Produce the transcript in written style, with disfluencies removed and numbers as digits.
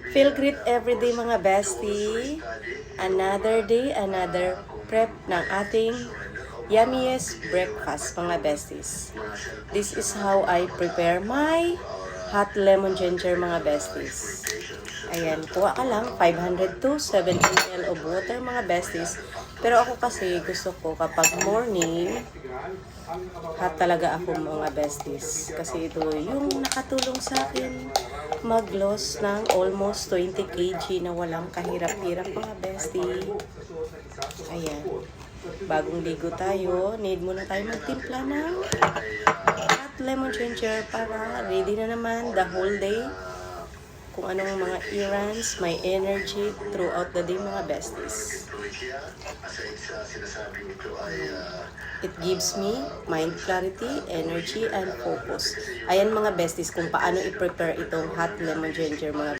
Feel great everyday mga bestie. Another day, another prep ng ating yummiest breakfast mga besties. This is how I prepare my hot lemon ginger mga besties. Ayan, kuha ka lang 500 to 7 ml of water mga besties. Pero ako kasi gusto ko kapag morning, hot talaga ako mga besties. Kasi ito yung nakatulong sa akin mag-loss ng almost 20 kg na walang kahirap-hirap mga bestie. Ayan. Bagong ligo tayo, need muna tayo magtimpla ng hot lemon ginger para ready na naman the whole day. Kung anong mga errands, may energy throughout the day mga besties. It gives me mind clarity, energy, and focus. Ayan mga besties kung paano i-prepare itong hot lemon ginger mga